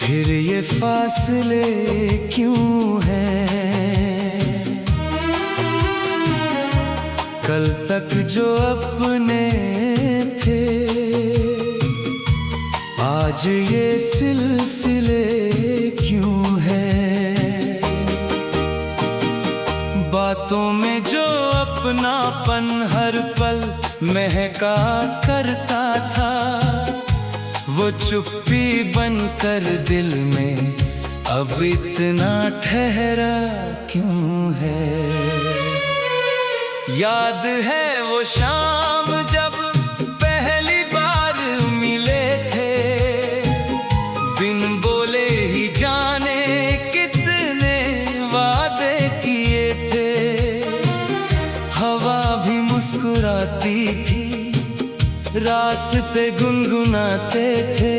फिर ये फासले क्यों हैं? कल तक जो अपने थे, आज ये सिलसिले क्यों हैं? बातों में जो अपनापन हर पल महका करता था, वो चुप्पी बनकर दिल में अब इतना ठहरा क्यों है? याद है वो शाम जब पहली बार मिले थे, बिन बोले ही जाने कितने वादे किए थे। हवा भी मुस्कुराती थी, रास्ते गुनगुनाते थे,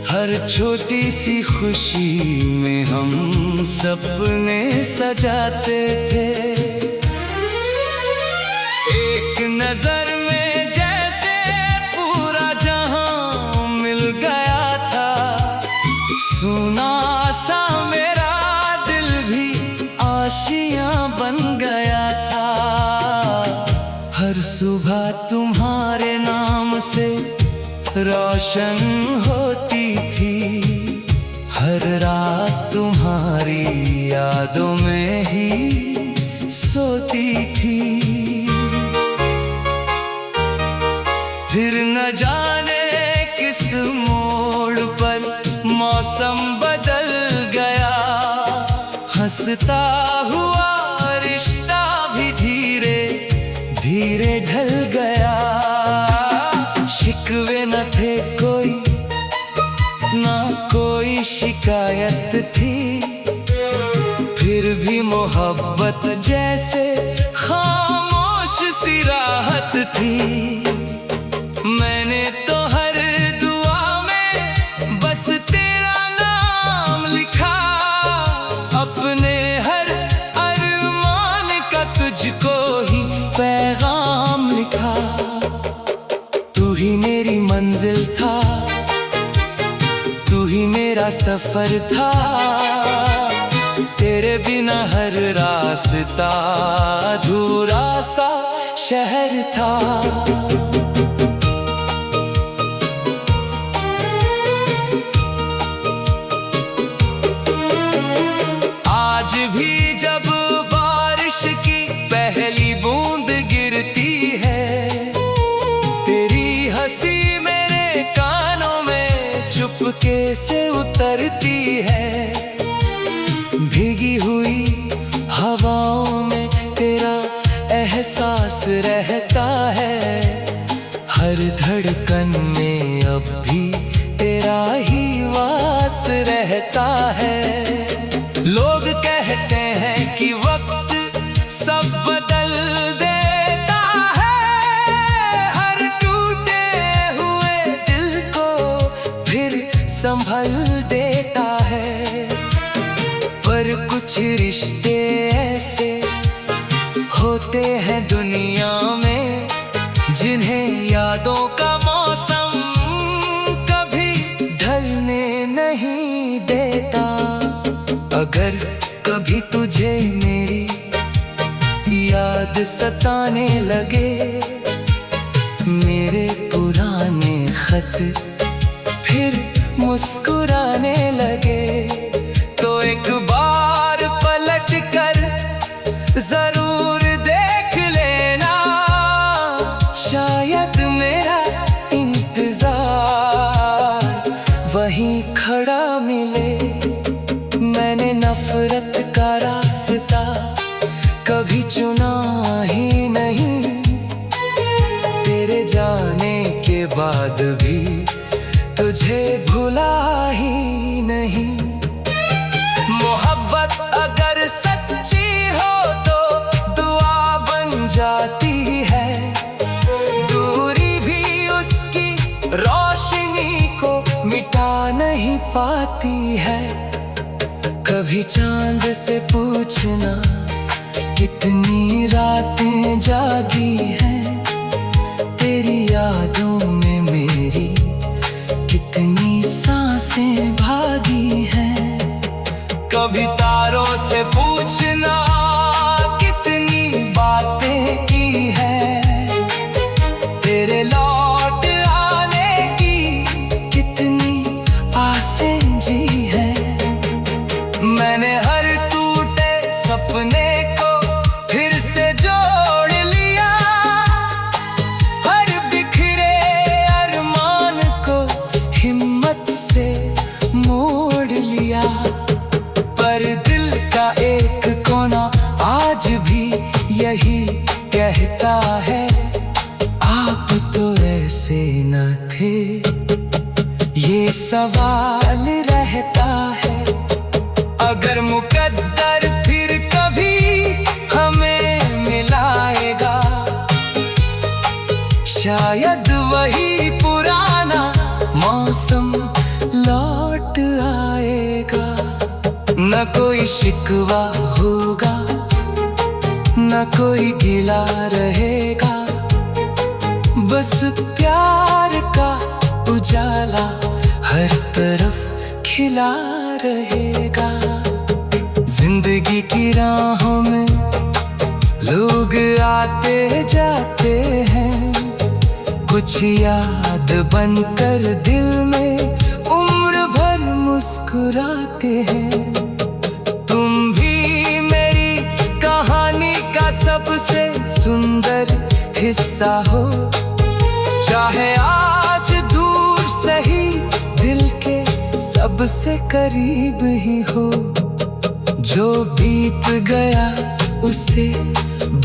हर छोटी सी खुशी में हम सपने सजाते थे। एक नजर में जैसे पूरा जहां मिल गया था, सुना सा मेरा दिल भी आशियां बन गया था। हर सुबह तुम्हारे नाम से रोशन होती थी, हर रात तुम्हारी यादों में ही सोती थी। फिर न जाने किस मोड़ पर मौसम बदल गया, हंसता हुआ रिश्ता भी धीरे धीरे ढल गया। शिकवे न थे कोई, ना कोई शिकायत थी, फिर भी मोहब्बत जैसे खामोश सी राहत थी। मैंने तो हर दुआ में बस तेरा नाम लिखा, अपने हर अरमान का तुझको ही पैगाम लिखा। तू ही मेरी मंजिल था, तू ही मेरा सफर था, तेरे बिना हर रास्ता अधूरा सा शहर था। आज भी जब बारिश की पहली बूंद गिरती है, तेरी हंसी मेरे कानों में चुपके से उतरती है। भीगी हुई हवाओं में तेरा एहसास रहता है, हर धड़कन में अब भी तेरा ही वास रहता है। लोग कहते हैं कि वक्त सब बदल देता है, हर टूटे हुए दिल को फिर संभल देता है। पर कुछ रिश्ते ऐसे होते हैं दुनिया में, जिन्हें यादों का मौसम कभी ढलने नहीं देता। अगर कभी तुझे मेरी याद सताने लगे, मेरे पुराने खत फिर मुस्कुराने लगे, तो एक बार पलट कर जरूर देख लेना, शायद मेरा इंतजार वहीं खड़ा मिले। मैंने नफरत का रास्ता कभी चुना ही नहीं, तेरे जाने के बाद भी तुझे भुला ही नहीं। मोहब्बत अगर सच्ची हो तो दुआ बन जाती है, दूरी भी उसकी रोशनी को मिटा नहीं पाती है। कभी चांद से पूछना कितनी रातें जागी हैं, तेरी यादों में मेरी कितनी सांसें भागी। ये सवाल रहता है, अगर मुकद्दर फिर कभी हमें मिलाएगा, शायद वही पुराना मौसम लौट आएगा। न कोई शिकवा होगा, न कोई गिला रहेगा, बस प्यार का उजाला हर तरफ खिला रहेगा। जिंदगी की राहों में लोग आते जाते हैं, कुछ याद बनकर दिल में उम्र भर मुस्कुराते हैं। तुम भी मेरी कहानी का सबसे सुंदर हिस्सा हो, चाहे आज दूर सही दिल के सबसे करीब ही हो। जो बीत गया उसे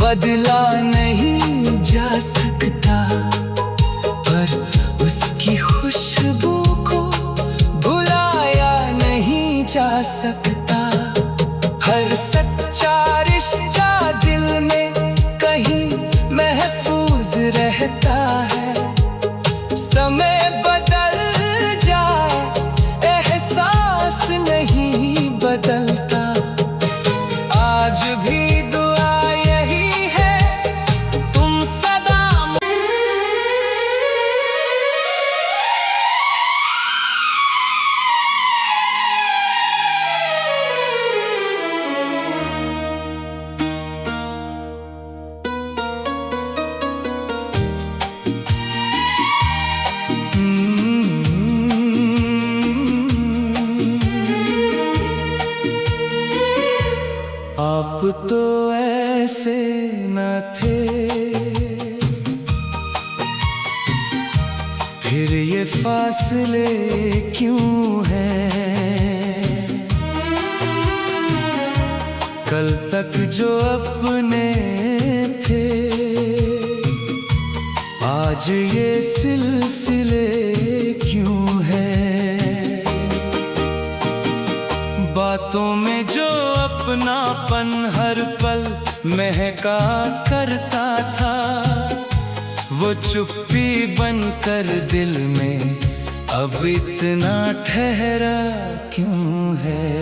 बदला नहीं जा सकता, पर उसकी खुशबू को भुलाया नहीं जा सकता। हर सच्चा रिश्ता दिल में कहीं महफूज रहता है, समय बदल जाए एहसास नहीं बदलता। आज भी दुआ यही है, तुम सदा आप तो ऐसे न थे, फिर ये फासले क्यों हैं? कल तक जो अपने थे, आज ये सिलसिले क्यों हैं? बातों में जो अपनापन हर पल महका करता था, वो चुप्पी बनकर दिल में अब इतना ठहरा क्यों है?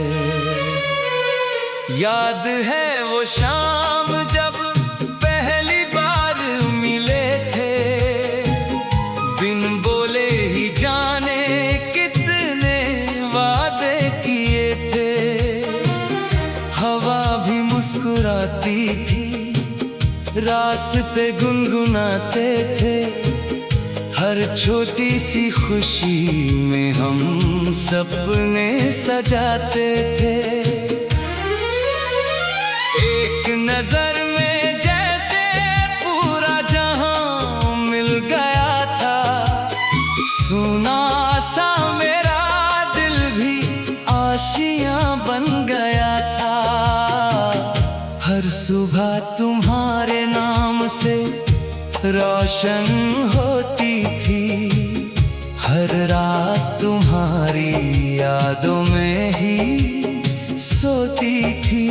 याद है वो शाम जब पहली बार मिले थे, बिन बोले ही जाने कितने वादे किए थे। हवा भी मुस्कुराती थी, रास्ते गुनगुनाते थे, हर छोटी सी खुशी में हम सपने सजाते थे। एक नजर में जैसे पूरा जहां मिल गया था, सुना सा मेरा दिल भी आशियां बन गया था। हर सुबह तुम्हारे नाम से रोशन होती थी, हर रात तुम्हारी यादों में ही सोती थी।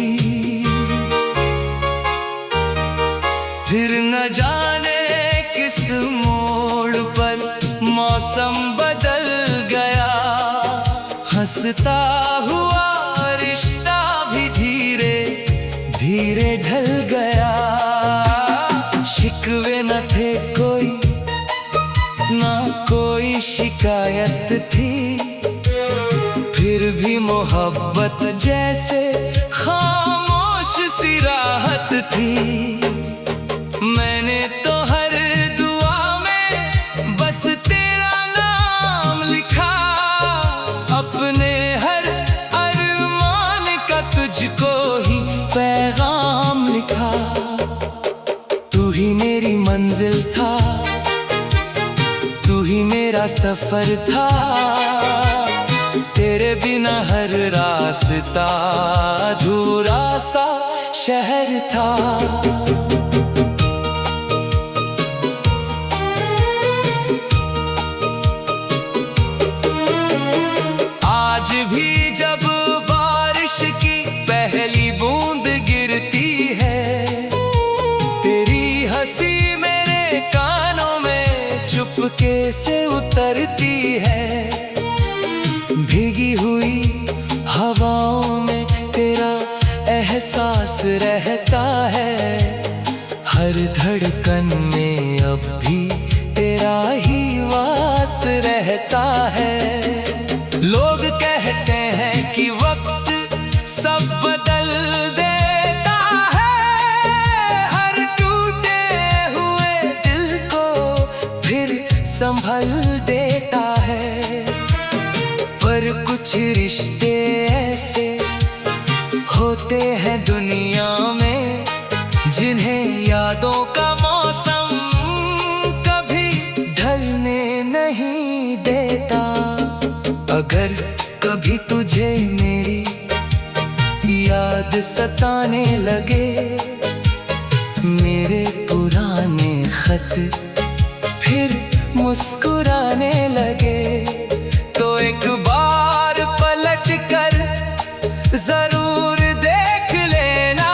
फिर न जाने किस मोड़ पर मौसम बदल गया, हंसता हुआ रिश्ता भी धीरे धीरे ढल गया। शिकवे न थे कोई, ना कोई शिकायत थी, फिर भी मोहब्बत जैसे खामोश सी राहत थी। मैंने तो हर दुआ में बस तेरा नाम लिखा, अपने हर अरमान का तुझको ही पैगाम लिखा। तू ही मेरी मंजिल था, तू ही मेरा सफर था, तेरे बिना हर रास्ता अधूरा सा शहर था। चुपके से उतरती है। भीगी हुई हवाओं में तेरा एहसास रहता है। हर धड़कन में अब भी तेरा ही वास रहता है। लोग कहते हैं कि वक्त सब बदल देता है, हर टूटे हुए दिल को फिर संभल देता है। पर कुछ रिश्ते ऐसे होते हैं दुनिया में, जिन्हें यादों का मौसम कभी ढलने नहीं देता। अगर कभी तुझे मेरी याद सताने लगे, मेरे पुराने खत फिर मुस्कुराने लगे, तो एक बार पलट कर जरूर देख लेना।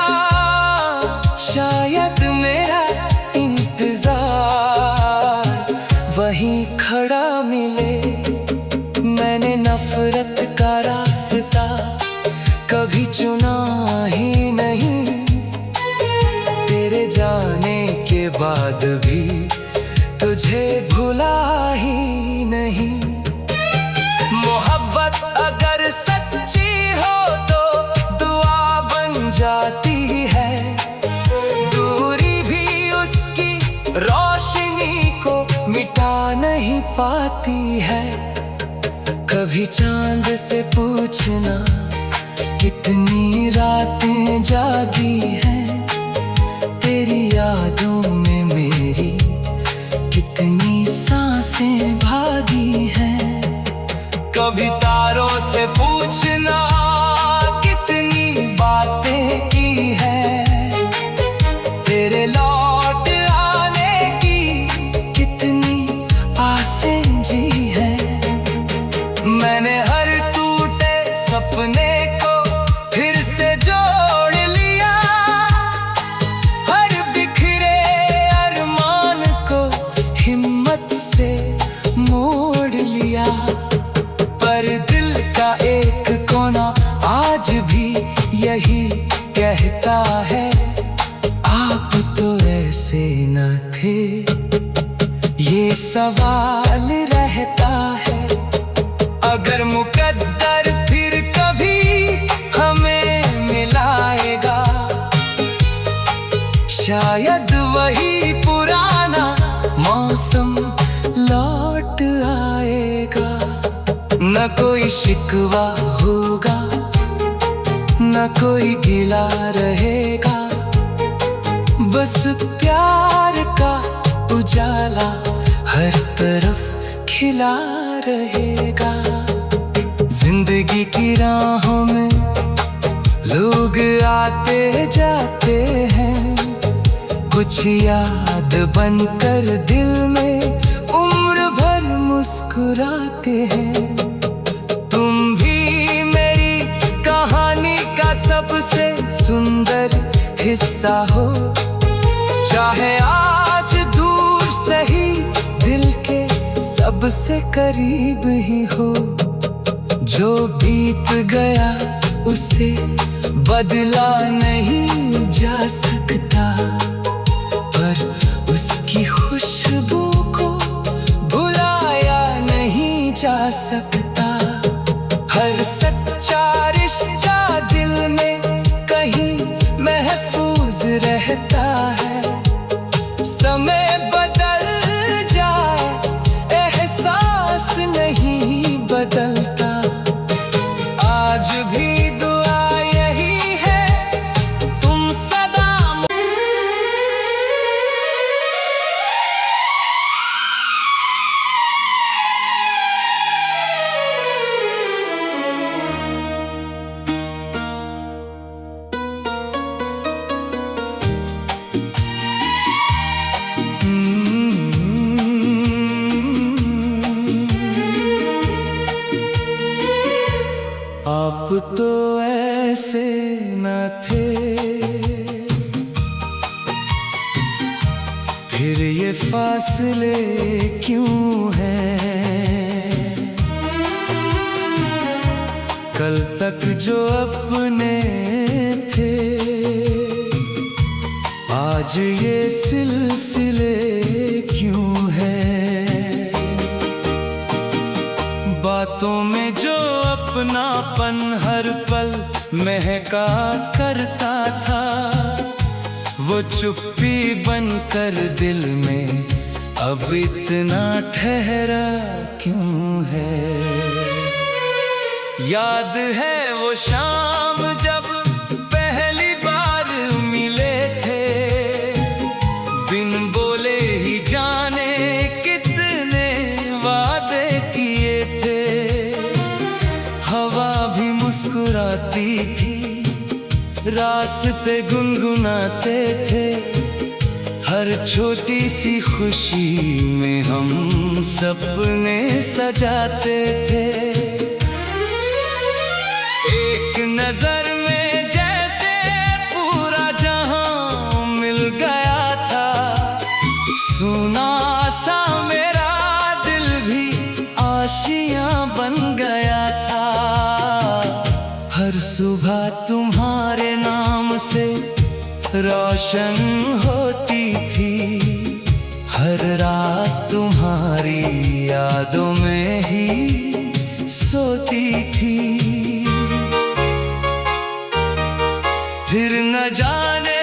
शायद मेरा इंतजार वहीं खड़ा मिले। मैंने नफरत का रास्ता कभी चुना ही नहीं, तेरे जाने के बाद भी तुझे भुला ही नहीं। मोहब्बत अगर सच्ची हो तो दुआ बन जाती है, दूरी भी उसकी रोशनी को मिटा नहीं पाती है। कभी चांद से पूछना कितनी रातें जागी हैं, तेरी यादों में मेरी कितनी सांसें भागी हैं। कभी तारों से पूछना कितनी बातें की हैं, तेरे लौट आने की कितनी आसें जी हैं। मैंने हर टूटे सपने को फिर से जोड़ लिया, हर बिखरे अरमान को हिम्मत से मोड़ लिया। पर दिल का एक कोना आज भी यही कहता है, आप तो ऐसे न थे। ये सवाल रहता है, अगर मुकद्दर फिर कभी हमें मिलाएगा, शायद वही पुराना मौसम लौट आएगा। न कोई शिकवा होगा, न कोई गिला रहेगा, बस प्यार का उजाला हर तरफ खिला रहेगा। जिंदगी की राहों में लोग आते जाते हैं, कुछ याद बनकर दिल में उम्र भर मुस्कुराते हैं। तुम भी मेरी कहानी का सबसे सुंदर हिस्सा हो, चाहे आज दूर सही दिल के सबसे करीब ही हो। जो बीत गया उसे बदला नहीं जा सकता, पर उसकी खुशबू को भुलाया नहीं जा सकता। हर सच्चा रिश्ता दिल में कहीं महफूज रहता है। समय बदल जाए एहसास नहीं बदलता। आज भी दुआ यही है, तुम सदा आप तो ऐसे न थे, फिर ये फासले क्यों हैं? कल तक जो अपने थे आज ये सिलसिले क्यों हैं? बातों में जो अपनापन हर पल महका करता था, वो चुप्पी बनकर दिल में अब इतना ठहरा क्यों है? याद है वो शाम जब पहली बार मिले थे, बिन बोले ही जाने कितने वादे किए थे। हवा भी मुस्कुराती थी, रास्ते गुनगुनाते थे, हर छोटी सी खुशी में हम सपने सजाते थे। एक नजर में जैसे पूरा जहां मिल गया था, सुना सा मेरा दिल भी आशियां बन गया था। हर सुबह तुम्हारे नाम से रोशन होती थी, हर रात तुम्हारी यादों में ही सोती थी। फिर न जाने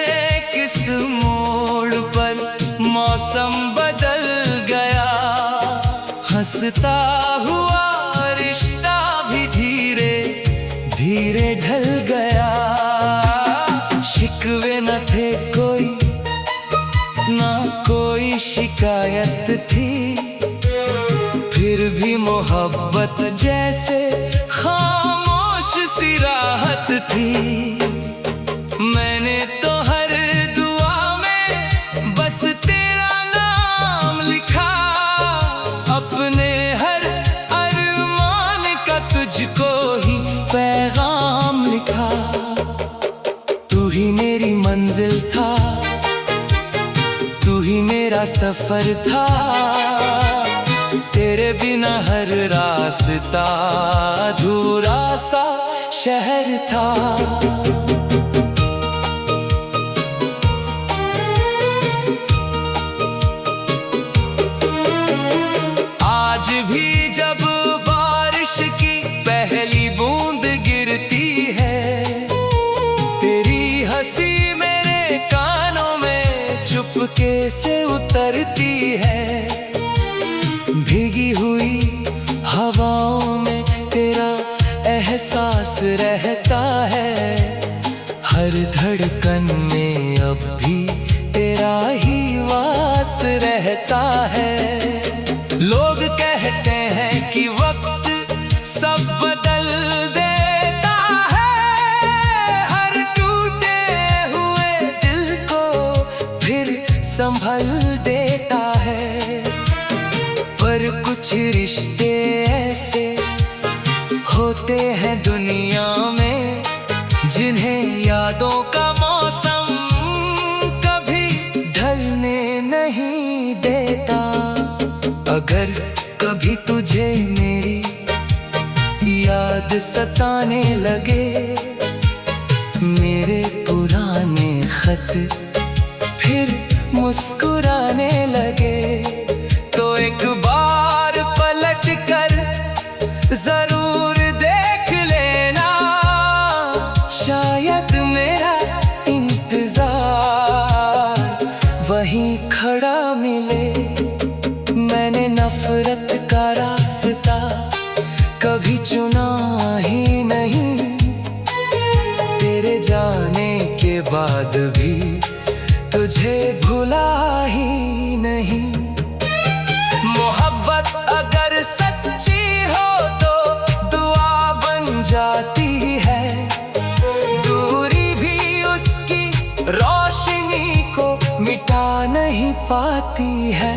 किस मोड़ पर मौसम बदल गया, हंसता हुआ रिश्ता भी धीरे धीरे ढल गया। शिकवे न थे कोई, ना कोई शिकायत थी, फिर भी मोहब्बत जैसे खामोश सी राहत थी। मैंने तो हर दुआ में बस तेरा नाम लिखा, अपने हर अरमान का तुझको ही पैगाम लिखा। तू ही मेरी मंजिल था, तू ही मेरा सफर था, तेरे बिना हर रास्ता अधूरा सा शहर था। आज भी जब बारिश की पहली बूंद गिरती है, तेरी हंसी मेरे कानों में चुपके से उतरती है। भीगी हुई हवाओं में तेरा एहसास रहता है, हर धड़कन में अब भी तेरा ही वास रहता है। लोग कहते हैं कि वक्त सब बदल देता है, हर टूटे हुए दिल को फिर संभल देता है। पर कुछ रिश्ते ऐसे होते हैं दुनिया में, जिन्हें यादों का मौसम कभी ढलने नहीं देता। अगर कभी तुझे मेरी याद सताने लगे, मेरे पुराने खत फिर मुस्कुराने लगे, तो एक बार पलट कर जरूर देख लेना, शायद मेरा इंतजार वहीं खड़ा मिले। मैंने नफरत का रास्ता कभी चुना ही नहीं, तेरे जाने के बाद भी तुझे भुला ही नहीं। मोहब्बत अगर सच्ची हो तो दुआ बन जाती है, दूरी भी उसकी रोशनी को मिटा नहीं पाती है।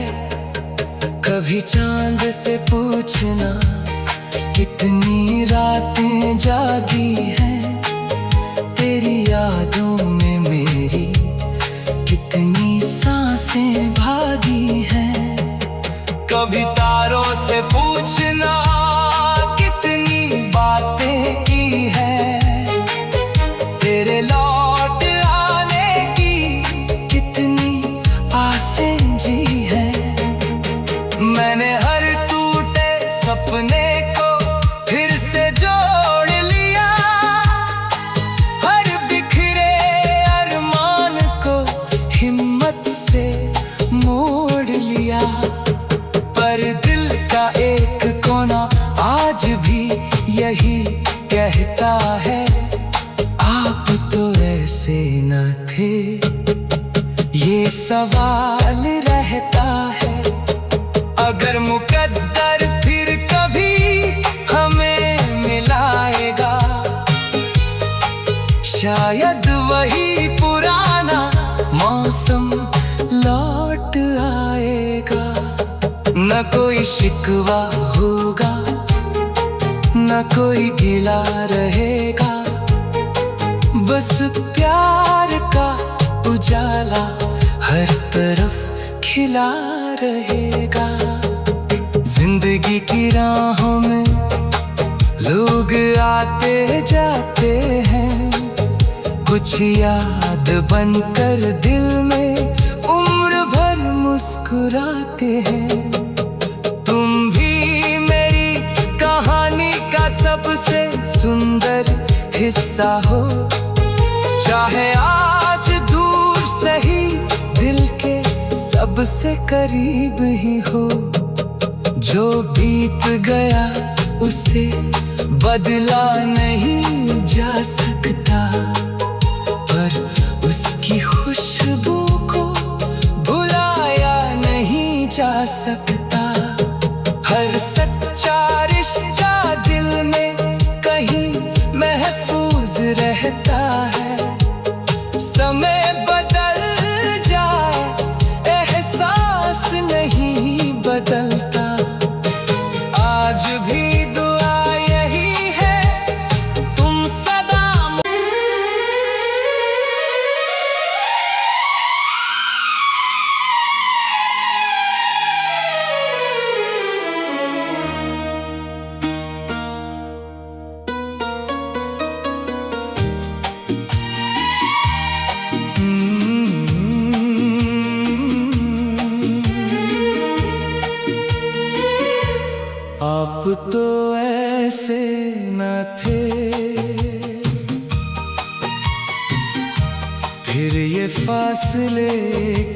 कभी चांद से पूछना कितनी रातें जागी हैं, तेरी यादों में मेरी कितनी सांसें भागी हैं। कभी तारों से पूछना कितनी बातें की है, तेरे लौट आने की कितनी आसें जी है। मैंने हर टूटे सपने को फिर से जोड़ लिया, हर बिखरे अरमान को हिम्मत से मोड़ लिया। पर दिल का एक कोना आज भी यही कहता है, आप तो ऐसे न थे। ये सवाल रहता है, अगर मुकद्दर फिर कभी हमें मिलाएगा, शायद वही पुराना मौसम लौट आएगा। न कोई शिकवा होगा, न कोई गिला रहेगा, बस प्यार का उजाला हर तरफ खिला रहेगा। जिंदगी की राहों में लोग आते जाते हैं, कुछ याद बनकर दिल में उम्र भर मुस्कुराते हैं। तुम भी मेरी कहानी का सबसे सुंदर हिस्सा हो, चाहे आज दूर सही दिल के सबसे करीब ही हो। जो बीत गया उसे बदला नहीं जा सकता, पर उसकी खुशबू को भुलाया नहीं जा सकता। हर सच्चा रिश्ता दिल में कहीं महफूज रहता है। समय बदल जाए एहसास नहीं बदलता। आज भी दुआ यही है, तुम सदा आप तो ऐसे न थे, फिर ये फासले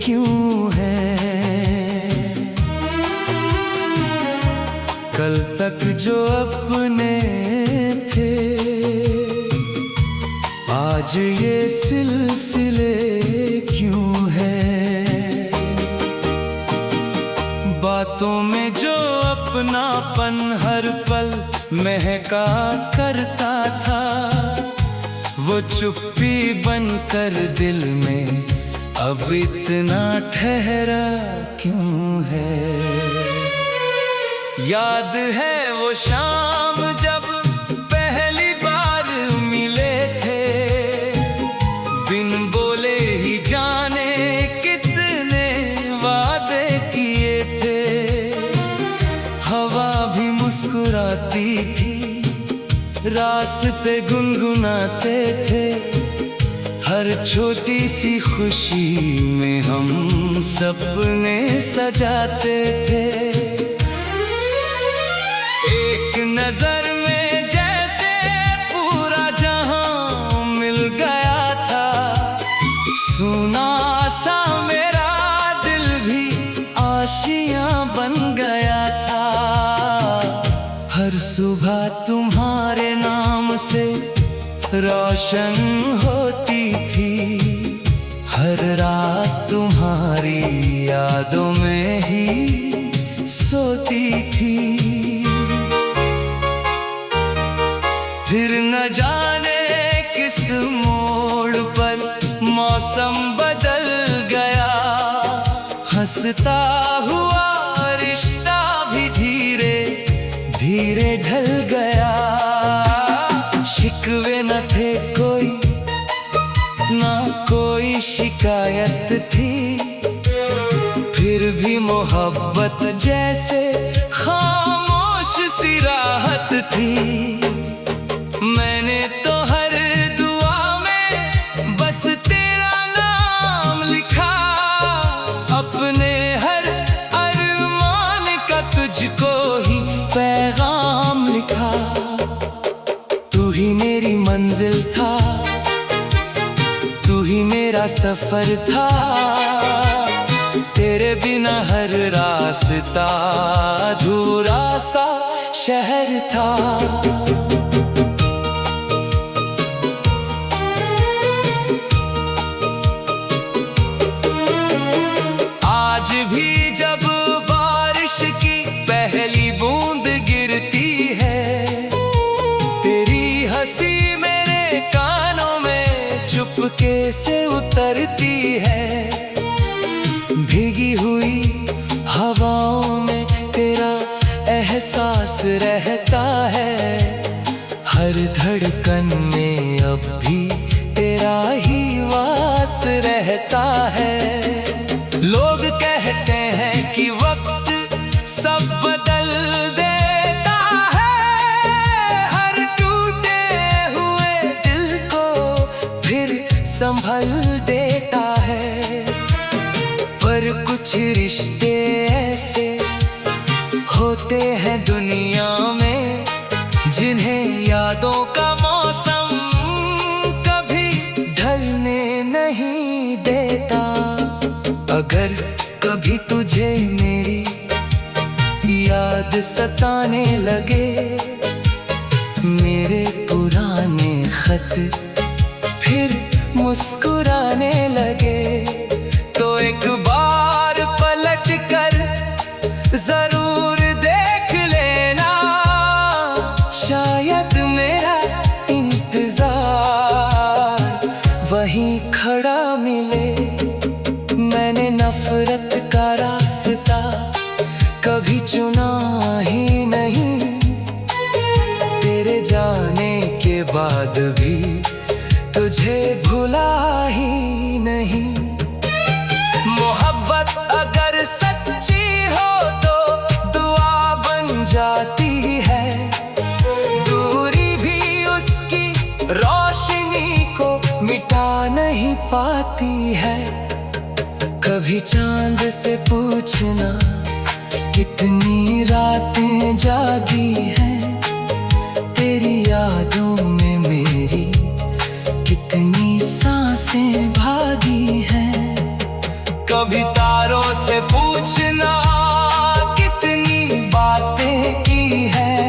क्यों हैं? कल तक जो अपने थे, आज ये सिलसिले क्यों हैं? बातों में जो अपनापन हर पल महका करता था, वो चुप्पी बनकर दिल में अब इतना ठहरा क्यों है? याद है वो शाम जब पहली बार मिले थे, बिन बोले ही जाने कितने वादे किए थे। हवा भी मुस्कुराती थी, रास्ते गुनगुनाते थे, हर छोटी सी खुशी में हम सपने सजाते थे। एक नजर में जैसे पूरा जहां मिल गया था, सुना सा मेरा दिल भी आशियां बन गया था। हर सुबह तुम्हारे नाम से रोशन होती थी, हर रात तुम्हारी यादों में ही सोती थी। फिर न जाने किस मोड़ पर मौसम बदल गया, हंसता हुआ रिश्ता भी धीरे धीरे ढल गया। शिकवे न थे कोई, ना कोई शिकायत थी, फिर भी तेरी मोहब्बत जैसे खामोश सी राहत थी। मैंने तो हर दुआ में बस तेरा नाम लिखा, अपने हर अरमान का तुझको ही पैगाम लिखा। तू ही मेरी मंजिल था, तू ही मेरा सफर था, तेरे बिना हर रास्ता अधूरा सा शहर था। आज भी जब बारिश की पहली बूंद गिरती है, तेरी हंसी मेरे कानों में चुपके से उतरती है। भीगी हुई हवाओं में तेरा एहसास रहता है, हर धड़कन में अब भी तेरा ही वास रहता है। लोग कहते हैं कि वक्त सब बदल देता है, हर टूटे हुए दिल को फिर संभल देता है। पर कुछ रिश्ते ऐसे होते हैं दुनिया में, जिन्हें यादों का मौसम कभी ढलने नहीं देता। अगर कभी तुझे मेरी याद सताने लगे, मेरे पुराने खत फिर मुस्कुराने लगे, तो एक बार पलट कर जरूर देख लेना, शायद मेरा इंतजार वहीं खड़ा मिले। मैंने नफरत का रास्ता कभी चुना ही नहीं, तेरे जाने के बाद भी तुझे भुला ही नहीं। मोहब्बत अगर सच्ची हो तो दुआ बन जाती है, दूरी भी उसकी रोशनी को मिटा नहीं पाती है। कभी चांद से पूछना कितनी रातें जागी हैं, तेरी यादों में मेरी कितनी सांसें भागी हैं। कभी तारों से पूछना कितनी बातें की हैं,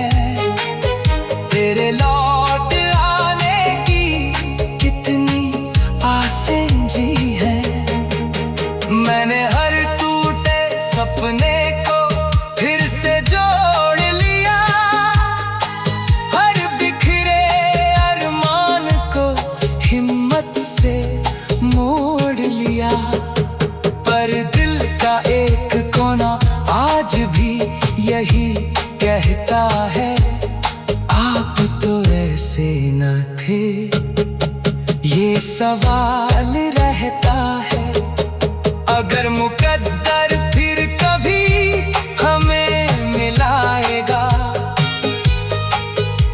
तेरे लौट आने की कितनी आसें जी हैं। मैंने हर टूटे सपने को फिर से जोड़ लिया, हर बिखरे अरमान को हिम्मत से मोड़ लिया। पर दिल का एक कोना आज भी यही कहता है, आप तो ऐसे न थे। ये सवाल रहता है, अगर मुकद्दर फिर कभी हमें मिलाएगा,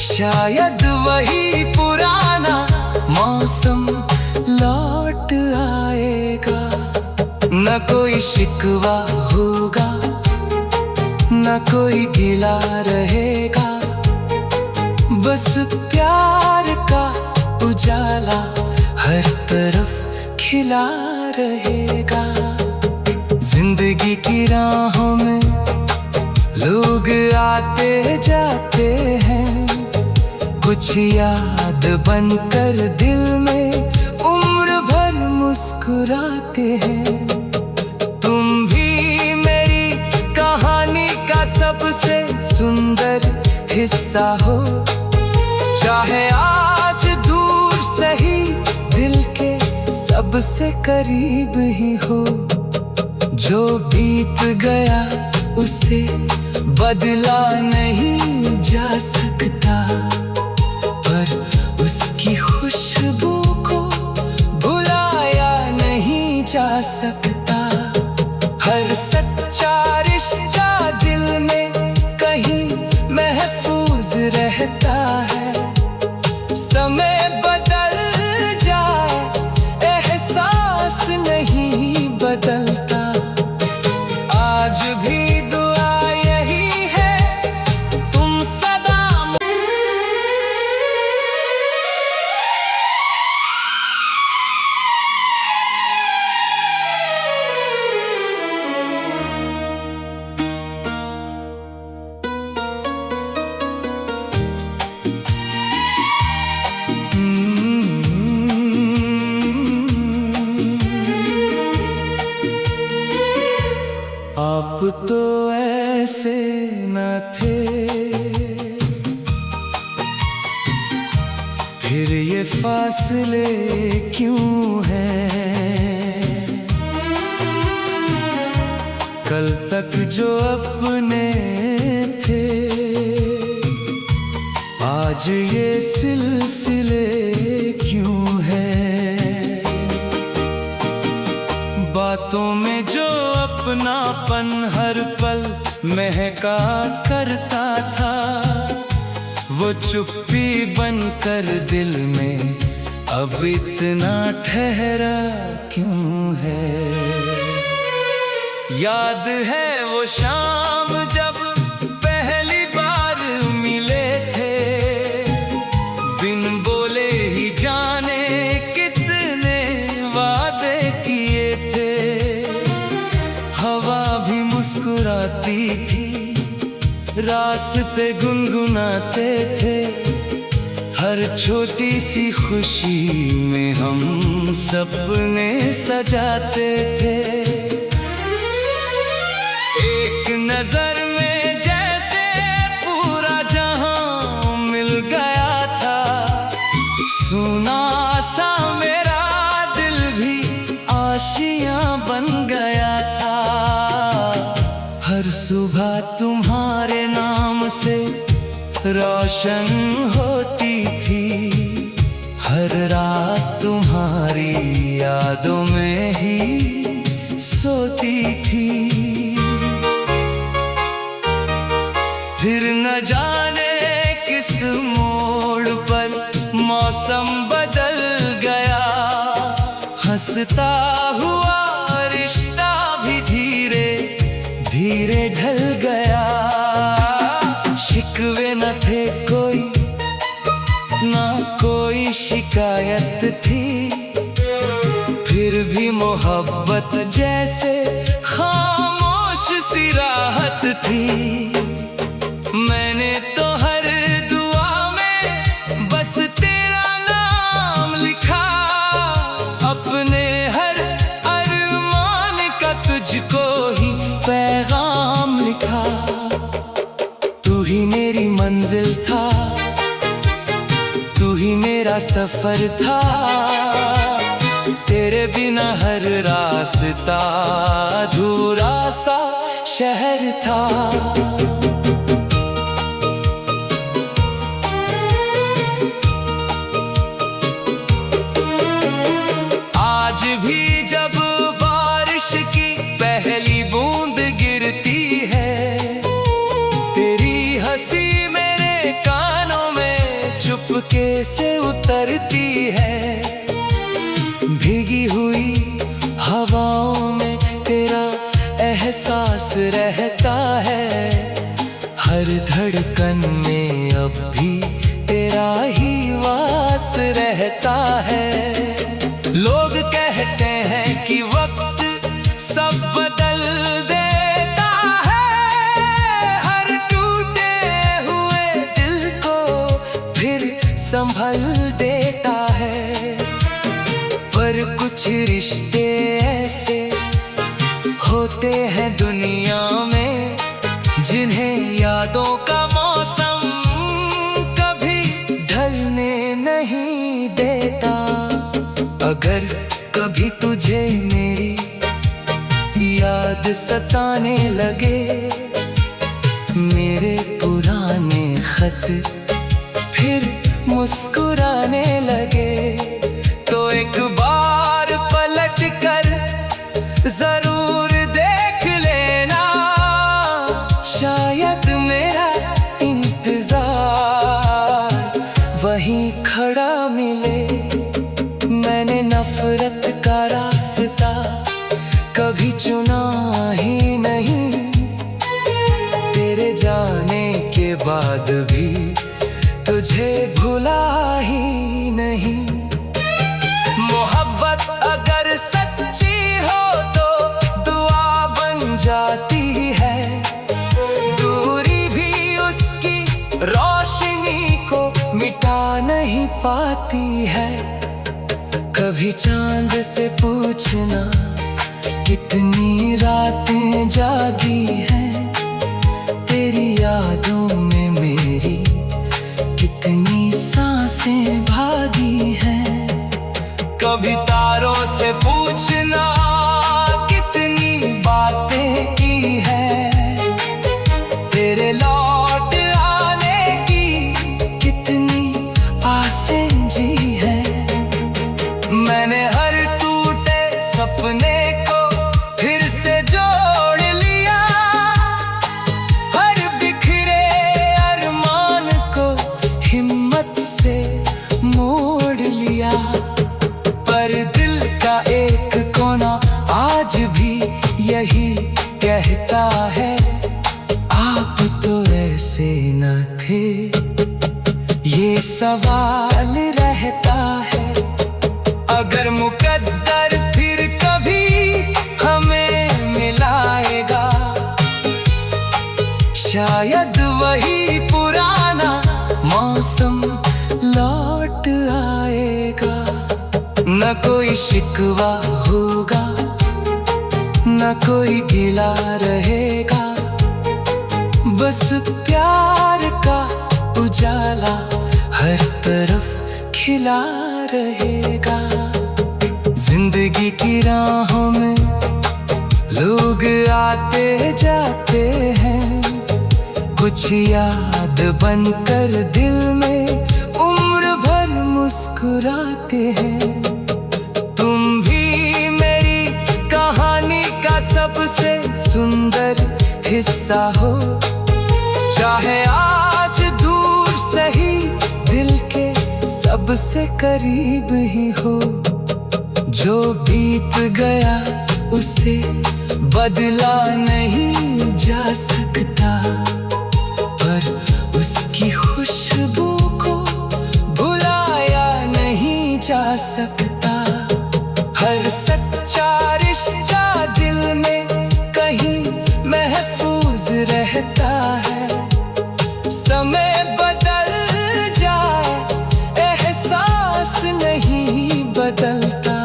शायद वही पुराना मौसम लौट आएगा। न कोई शिकवा होगा, न कोई गिला रहेगा, बस प्यार का उजाला हर तरफ खिला रहेगा। जिंदगी की राहों में लोग आते जाते हैं, कुछ याद बनकर दिल में उम्र भर मुस्कुराते हैं। तुम भी मेरी कहानी का सबसे सुंदर हिस्सा हो, चाहे आज दूर सही दिल के सबसे करीब ही हो। जो बीत गया उसे बदला नहीं जा सकता, पर उसकी खुशबू को भुलाया नहीं जा सकता। हर सच्चा फिर ये फासले क्यों हैं? कल तक जो अपने थे, आज ये सिलसिले क्यों हैं? बातों में जो अपनापन हर पल महका करता था, वो चुप्पी बनकर दिल में अब इतना ठहरा क्यों है? याद है वो शाम जब पहली बार मिले थे, बिन बोले ही जाने कितने वादे किए थे। हवा भी मुस्कुराती थी, रास्ते गुनगुनाते थे, हर छोटी सी खुशी में हम सपने सजाते थे। एक नजर में जैसे पूरा जहां मिल गया था, सुना सा मेरा दिल भी आशियां बन गया था। हर सुबह तुम्हारे नाम से रोशन होती थी, हर रात तुम्हारी यादों में ही सोती थी। फिर न जाने किस मोड़ पर मौसम बदल गया, हंसता हुआ रिश्ता भी धीरे धीरे ढल गया। शिकवे न थे कोई, ना कोई शिकायत थी, फिर भी मोहब्बत जैसे खामोश सी राहत थी। मैंने तो हर दुआ में बस तेरा नाम लिखा, अपने हर अरमान का तुझको ही पैगाम लिखा। तू ही मेरी मंजिल था, तू ही मेरा सफर था, तेरे बिना हर रास्ता अधूरा सा शहर था। आज भी जब बारिश की पहली बूंद गिरती है, तेरी हंसी मेरे कानों में चुपके से उतरती है। भीगी हुई हवाओं में तेरा एहसास रहता है, हर धड़कन में अब भी तेरा ही वास रहता है। लोग कहते हैं कि वक्त सब बदल देता है, हर टूटे हुए दिल को फिर संभल देता है। पर कुछ रिश्ते ऐसे होते हैं दुनिया में, जिन्हें यादों का मौसम कभी ढलने नहीं देता। अगर कभी तुझे मेरी याद सताने लगे, मेरे पुराने खत फिर मुस्कुराने लगे, तो एक बार पलट कर जरूर देख लेना, शायद मेरा इंतजार वहीं खड़ा मिले। मैंने नफरत का रास्ता कभी चुना ही नहीं, तेरे जाने के बाद भी तुझे भुला ही नहीं। मोहब्बत अगर सच्ची हो तो दुआ बन जाती है, दूरी भी उसकी रोशनी को मिटा नहीं पाती है। कभी चांद से पूछना कितनी रातें जागी हैं, तेरी यादों में मेरी कितनी सांसें भागी। ये सवाल रहता है, अगर मुकद्दर फिर कभी हमें मिलाएगा, शायद वही पुराना मौसम लौट आएगा। न कोई शिकवा होगा, न कोई गिला रहेगा, बस प्यार का उजाला हर तरफ खिला रहेगा। जिंदगी की राहों में लोग आते जाते हैं, कुछ याद बनकर दिल में उम्र भर मुस्कुराते हैं। तुम भी मेरी कहानी का सबसे सुंदर हिस्सा हो, चाहे आज दूर सही दिल के सबसे करीब ही हो। जो बीत गया उसे बदला नहीं जा सकता, पर उसकी खुशबू को भुलाया नहीं जा सकता। हर सच्चा रिश्ता दिल में कहीं महफूज रहता है। समय बदल जाए एहसास नहीं बदलता।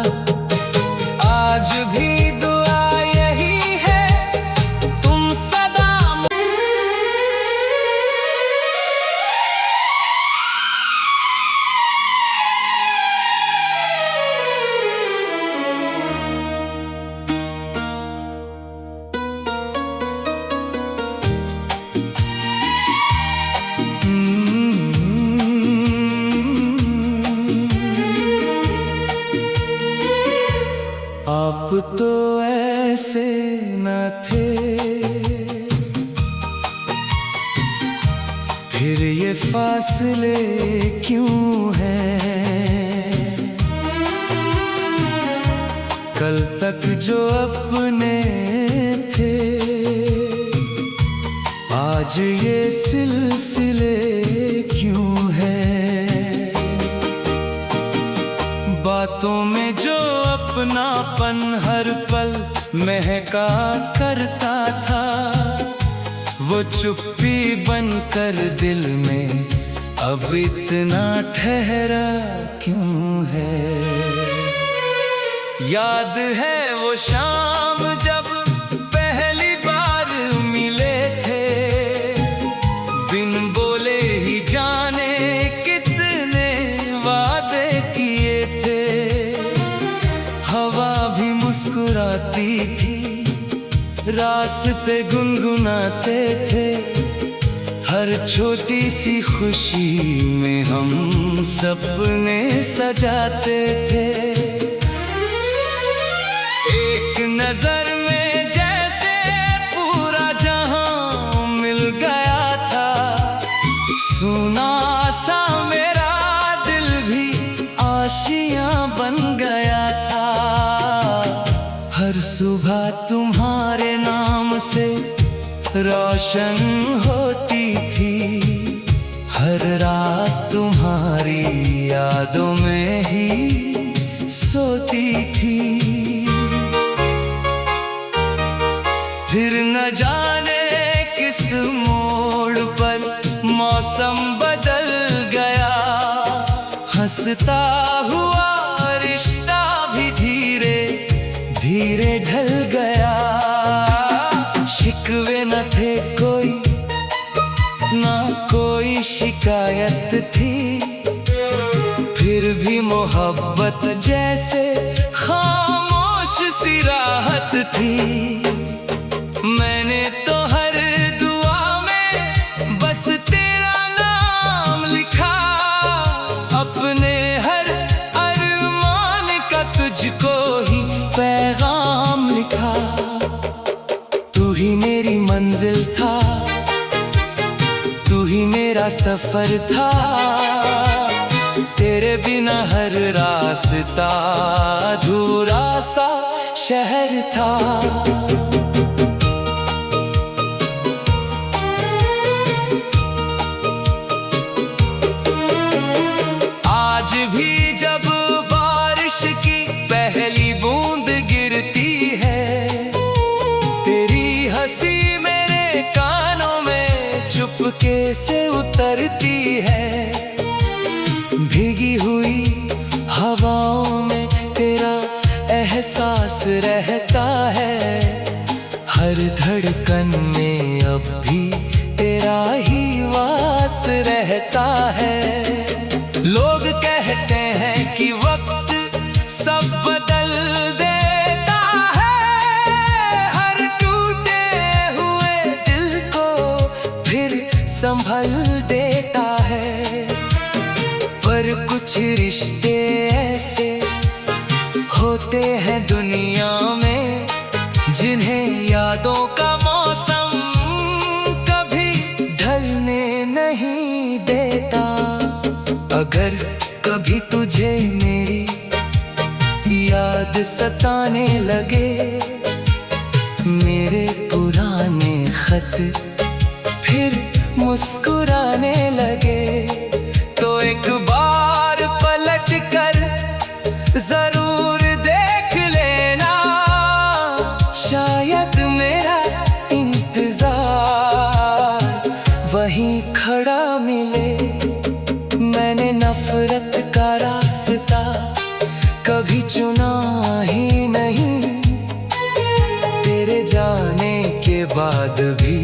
आज भी दुआ यही है, तुम सदा आप तो ऐसे न थे, फिर ये फासले क्यों हैं? कल तक जो अपने थे, आज ये सिलसिले क्यों हैं? बातों में जो अपनापन हर पल महका करता था, वो चुप्पी बनकर दिल में अब इतना ठहरा क्यों है? याद है वो शाम जब पहली बार मिले थे, बिन बोले ही जाने कितने वादे किए थे। हवा भी मुस्कुराती थी, रास्ते गुनगुनाते थे, हर छोटी सी खुशी में हम सपने सजाते थे। एक नजर में जैसे पूरा जहां मिल गया था, सुना सा मेरा दिल भी आशियां बन गया था। हर सुबह तुम्हारे नाम से रोशन होती थी, हर रात तुम्हारी यादों में ही सोती थी। फिर न जाने किस मोड़ पर मौसम बदल गया, हंसता हुआ रिश्ता भी धीरे धीरे ढल गया। शिकवे न थे कोई, ना कोई शिकायत थी, फिर भी मोहब्बत जैसे खामोश सी राहत थी। मैंने तो हर दुआ में बस तेरा नाम लिखा, अपने हर अरमान का तुझको ही पैगाम लिखा। तू ही मेरी मंजिल था, तू ही मेरा सफर था, तेरे बिना हर रास्ता अधूरा सा शहर था। रहता है, हर धड़कन में अब भी तेरा ही वास रहता है। लोग कहते हैं कि वक्त सब बदल देता है, हर टूटे हुए दिल को फिर संभल देता है। पर कुछ रिश्ते ऐसे होते हैं दुनिया में, जिन्हें यादों का मौसम कभी ढलने नहीं देता। अगर कभी तुझे मेरी याद सताने लगे, मेरे पुराने खत फिर मुस्कुराने लगे, तो एक बार पलट कर जरूर देख लेना, शायद मेरा इंतजार वहीं खड़ा मिले। मैंने नफरत का रास्ता कभी चुना ही नहीं, तेरे जाने के बाद भी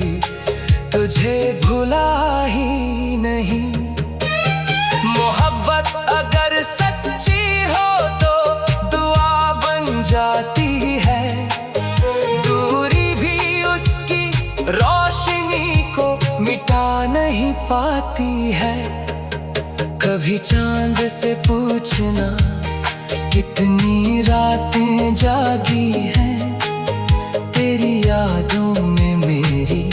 तुझे भुला ही नहीं। मोहब्बत अगर सच्ची हो तो दुआ बन जाती है, दूरी भी उसकी रोशनी को मिटा नहीं पाती है। कभी चांद से पूछना कितनी रातें जागी हैं, तेरी यादों में मेरी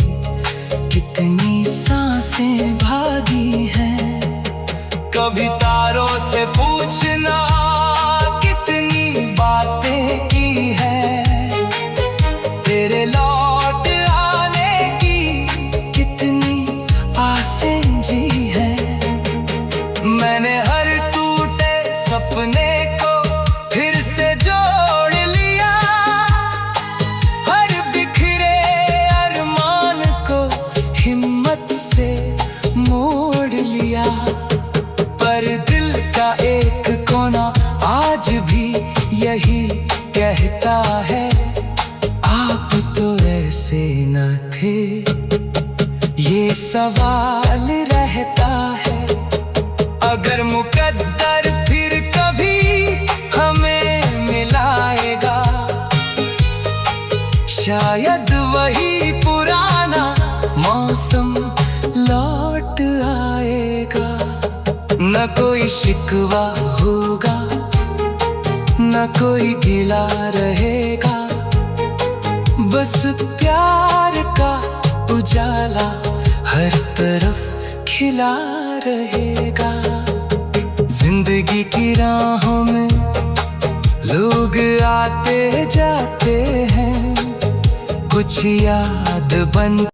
कितनी सांसें भागी हैं। कभी तारों से पूछना कितनी बातें की हैं, तेरे लौट आने की कितनी आसें जी हैं। मैंने हर टूटे सपने को फिर से जोड़ लिया, हर बिखरे अरमान को हिम्मत से मोड़ लिया। पर दिल का एक कोना आज भी यही कहता है, आप तो ऐसे न थे। ये सवाल रहता है, अगर मुकद्दर फिर कभी हमें मिलाएगा, शायद वही पुराना मौसम लौट आएगा। न कोई शिकवा होगा, न कोई गिला रहेगा, बस प्यार का उजाला हर तरफ खिला रहेगा। जिंदगी की राहों में लोग आते जाते हैं, कुछ याद बन